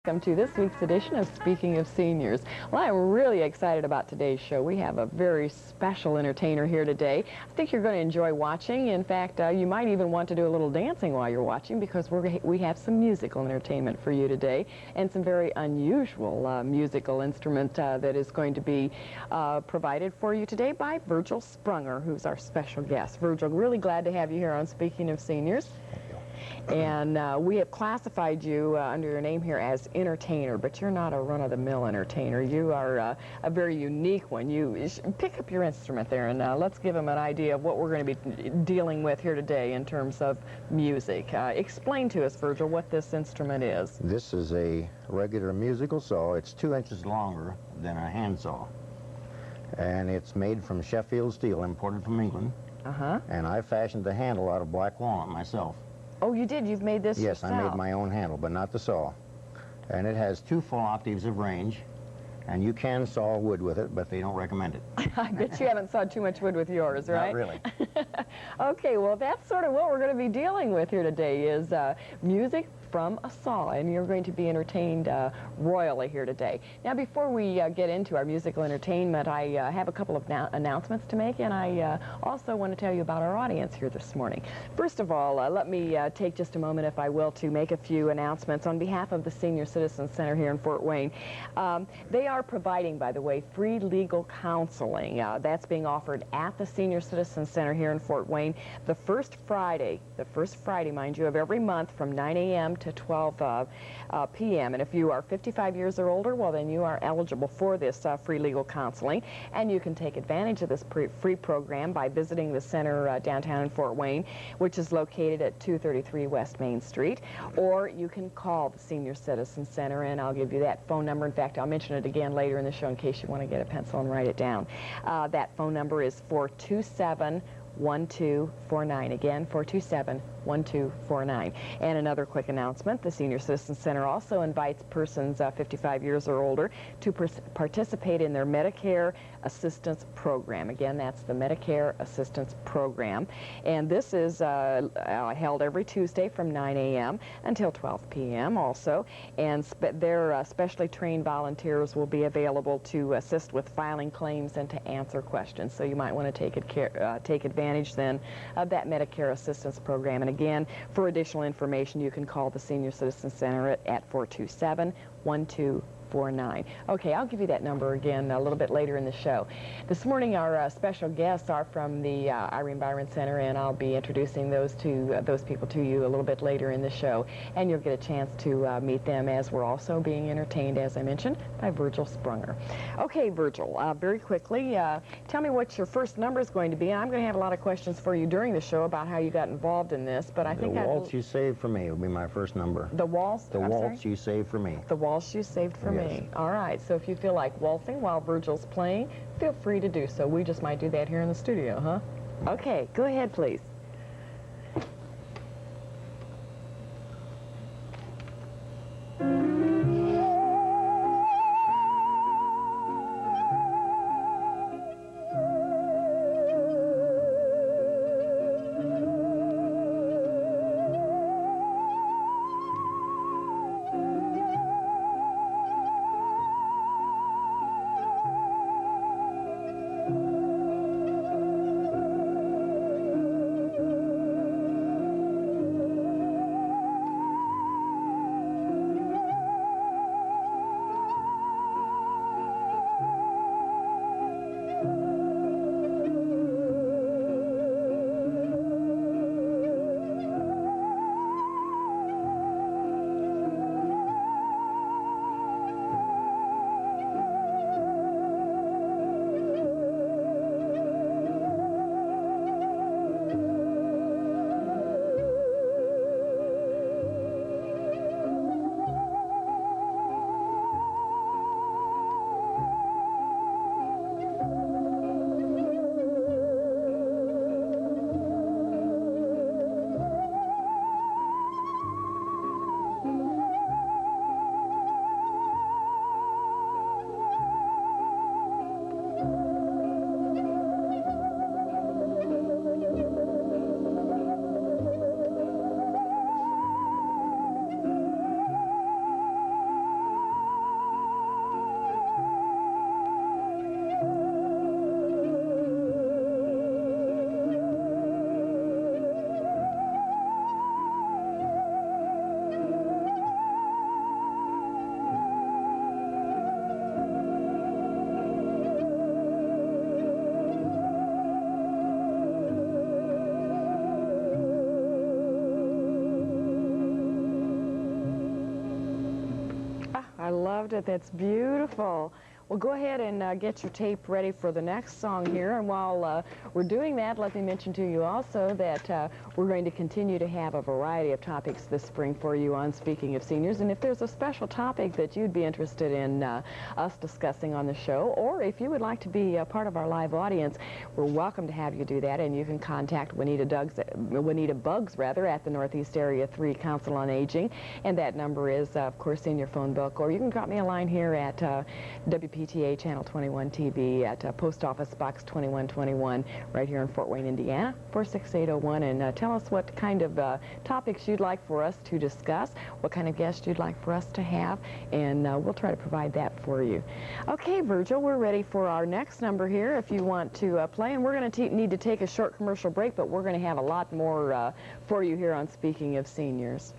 Welcome to this week's edition of Speaking of Seniors. Well, I'm really excited about today's show. We have a very special entertainer here today. I think you're going to enjoy watching. In fact, you might even want to do a little dancing while you're watching because we have some musical entertainment for you today and some very unusual musical instrument that is going to be provided for you today by Virgil Sprunger, who's our special guest. Virgil, really glad to have you here on Speaking of Seniors. And we have classified you under your name here as entertainer, but you're not a run-of-the-mill entertainer. You are a very unique one. You pick up your instrument there, and let's give them an idea of what we're going to be dealing with here today in terms of music. Explain to us, Virgil, what this instrument is. This is a regular musical saw. It's 2 inches longer than a handsaw, and it's made from Sheffield steel, imported from England. And I fashioned the handle out of black walnut myself. Oh, you did? You've made this yourself? Yes, I made my own handle, but not the saw. And it has 2 full octaves of range, and you can saw wood with it, but they don't recommend it. I bet you haven't sawed too much wood with yours, right? Not really. Okay, well, that's sort of what we're going to be dealing with here today is music from a saw, and you're going to be entertained royally here today. Now, before we get into our musical entertainment, I have a couple of announcements to make, and I also want to tell you about our audience here this morning. First of all, let me take just a moment, if I will, to make a few announcements on behalf of the Senior Citizens Center here in Fort Wayne. They are providing, by the way, free legal counseling. That's being offered at the Senior Citizens Center here in Fort Wayne the first Friday, mind you, of every month from 9 a.m. to 12 p.m. And if you are 55 years or older, well, then you are eligible for this free legal counseling. And you can take advantage of this free program by visiting the center downtown in Fort Wayne, which is located at 233 West Main Street. Or you can call the Senior Citizen Center, and I'll give you that phone number. In fact, I'll mention it again later in the show in case you want to get a pencil and write it down. That phone number is 427-1249. Again, 427-1249. And another quick announcement, the Senior Citizen Center also invites persons 55 years or older to participate in their Medicare Assistance Program. Again, that's the Medicare Assistance Program. And this is held every Tuesday from 9 a.m. until 12 p.m. also. And their specially trained volunteers will be available to assist with filing claims and to answer questions. So you might want to take advantage then of that Medicare Assistance Program. And again, for additional information, you can call the Senior Citizen Center at 427-1249. Okay, I'll give you that number again a little bit later in the show. This morning, our special guests are from the Irene Byron Center, and I'll be introducing those people to you a little bit later in the show, and you'll get a chance to meet them as we're also being entertained, as I mentioned, by Virgil Sprunger. Okay, Virgil, very quickly, tell me what your first number is going to be. I'm going to have a lot of questions for you during the show about how you got involved in this, but I think The waltz you saved for me will be my first number. The waltz? The waltz you saved for me. The waltz you saved for me. All right, so if you feel like waltzing while Virgil's playing, feel free to do so. We just might do that here in the studio, huh? Okay, go ahead, please. I loved it. That's beautiful. Well, go ahead and get your tape ready for the next song here. And while we're doing that, let me mention to you also that we're going to continue to have a variety of topics this spring for you on Speaking of Seniors. And if there's a special topic that you'd be interested in us discussing on the show, or if you would like to be a part of our live audience, we're welcome to have you do that. And you can contact Juanita Buggs at the Northeast Area 3 Council on Aging. And that number is, of course, in your phone book. Or you can drop me a line here at WPTA Channel 21 TV at Post Office Box 2121 right here in Fort Wayne, Indiana, 46801, and tell us what kind of topics you'd like for us to discuss, what kind of guests you'd like for us to have, and we'll try to provide that for you. Okay, Virgil, we're ready for our next number here if you want to play, and we're going to need to take a short commercial break, but we're going to have a lot more for you here on Speaking of Seniors.